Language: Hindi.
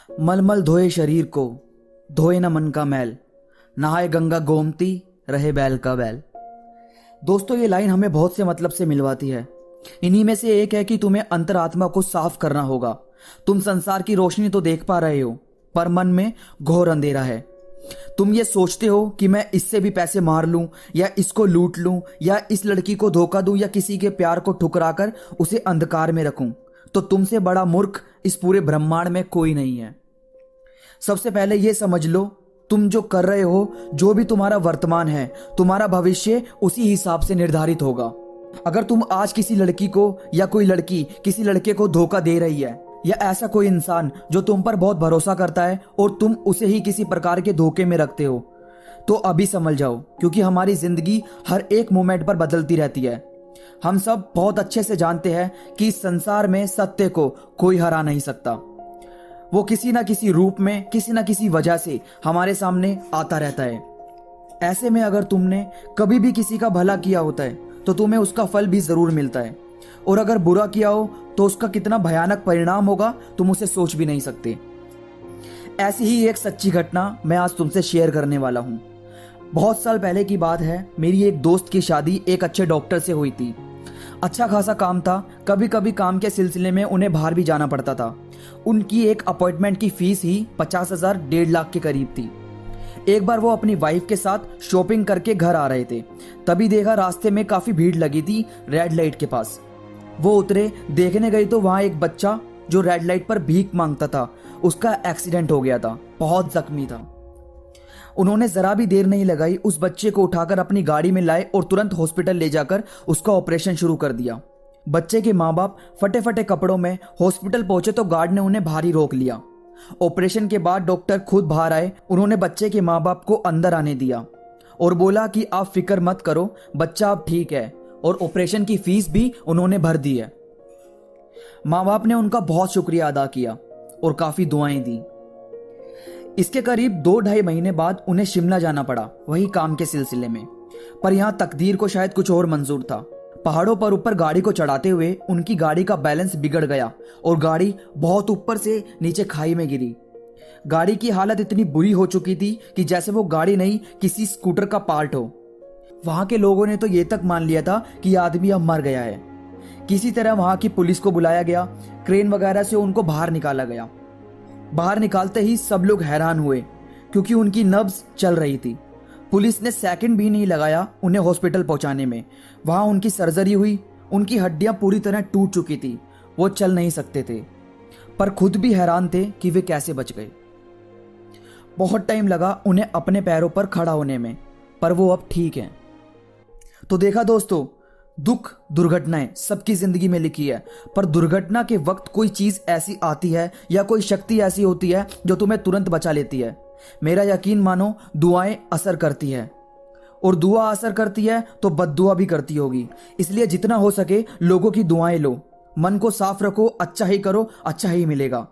मलमल धोए शरीर को, धोए न मन का मैल, नहाए गंगा गोमती, रहे बैल का बैल। दोस्तों, ये लाइन हमें बहुत से मतलब से मिलवाती है। इन्हीं में से एक है कि तुम्हें अंतरात्मा को साफ करना होगा। तुम संसार की रोशनी तो देख पा रहे हो, पर मन में घोर अंधेरा है। तुम ये सोचते हो कि मैं इससे भी पैसे मार लूं, या इसको लूट लूं, या इस लड़की को धोखा दूं, या किसी के प्यार को ठुकरा कर उसे अंधकार में रखूं। तो तुमसे बड़ा मूर्ख इस पूरे ब्रह्मांड में कोई नहीं है। सबसे पहले ये समझ लो, तुम जो कर रहे हो, जो भी तुम्हारा वर्तमान है, तुम्हारा भविष्य उसी हिसाब से निर्धारित होगा। अगर तुम आज किसी लड़की को या कोई लड़की किसी लड़के को धोखा दे रही है, या ऐसा कोई इंसान जो तुम पर बहुत भरोसा करता है और तुम उसे ही किसी प्रकार के धोखे में रखते हो, तो अभी समझ जाओ, क्योंकि हमारी जिंदगी हर एक मोमेंट पर बदलती रहती है। हम सब बहुत अच्छे से जानते हैं कि इस संसार में सत्य को कोई हरा नहीं सकता। वो किसी ना किसी रूप में, किसी ना किसी वजह से हमारे सामने आता रहता है। ऐसे में अगर तुमने कभी भी किसी का भला किया होता है, तो तुम्हें उसका फल भी जरूर मिलता है, और अगर बुरा किया हो तो उसका कितना भयानक परिणाम होगा तुम उसे सोच भी नहीं सकते। ऐसी ही एक सच्ची घटना मैं आज तुमसे शेयर करने वाला हूँ। बहुत साल पहले की बात है। मेरी एक दोस्त की शादी एक अच्छे डॉक्टर से हुई थी। अच्छा खासा काम था। कभी कभी काम के सिलसिले में उन्हें बाहर भी जाना पड़ता था। उनकी एक अपॉइंटमेंट की फीस ही 50,000 1.5 लाख के करीब थी। एक बार वो अपनी वाइफ के साथ शॉपिंग करके घर आ रहे थे, तभी देखा रास्ते में काफी भीड़ लगी थी रेड लाइट के पास। वो उतरे, देखने गई तो वहां एक बच्चा जो रेड लाइट पर भीख मांगता था, उसका एक्सीडेंट हो गया था, बहुत जख्मी था। उन्होंने जरा भी देर नहीं लगाई, उस बच्चे को उठाकर अपनी गाड़ी में लाए और तुरंत हॉस्पिटल ले जाकर उसका ऑपरेशन शुरू कर दिया। बच्चे के माँ बाप फटे फटे कपड़ों में हॉस्पिटल पहुंचे तो गार्ड ने उन्हें बाहर ही रोक लिया। ऑपरेशन के बाद डॉक्टर खुद बाहर आए। उन्होंने बच्चे के माँ बाप को अंदर आने दिया और बोला कि आप फिक्र मत करो, बच्चा अब ठीक है, और ऑपरेशन की फीस भी उन्होंने भर दी है। माँ बाप ने उनका बहुत शुक्रिया अदा किया और काफी दुआएं दी। इसके करीब 2-2.5 महीने बाद उन्हें शिमला जाना पड़ा, वही काम के सिलसिले में। पर यहां तकदीर को शायद कुछ और मंजूर था। पहाड़ों पर ऊपर गाड़ी को चढ़ाते हुए उनकी गाड़ी का बैलेंस बिगड़ गया और गाड़ी बहुत ऊपर से नीचे खाई में गिरी। गाड़ी की हालत इतनी बुरी हो चुकी थी कि जैसे वो गाड़ी नहीं, किसी स्कूटर का पार्ट हो। वहां के लोगों ने तो ये तक मान लिया था कि आदमी अब मर गया है। किसी तरह वहां की पुलिस को बुलाया गया, क्रेन वगैरह से उनको बाहर निकाला गया। बाहर निकालते ही सब लोग हैरान हुए, क्योंकि उनकी नब्ज चल रही थी। पुलिस ने सेकंड भी नहीं लगाया उन्हें हॉस्पिटल पहुंचाने में। वहां उनकी सर्जरी हुई। उनकी हड्डियां पूरी तरह टूट चुकी थी, वो चल नहीं सकते थे, पर खुद भी हैरान थे कि वे कैसे बच गए। बहुत टाइम लगा उन्हें अपने पैरों पर खड़ा होने में, पर वो अब ठीक हैं। तो देखा दोस्तों, दुख दुर्घटनाएं सबकी जिंदगी में लिखी है, पर दुर्घटना के वक्त कोई चीज ऐसी आती है या कोई शक्ति ऐसी होती है जो तुम्हें तुरंत बचा लेती है। मेरा यकीन मानो, दुआएं असर करती है, और दुआ असर करती है तो बद्दुआ भी करती होगी। इसलिए जितना हो सके लोगों की दुआएं लो, मन को साफ रखो, अच्छा ही करो, अच्छा ही मिलेगा।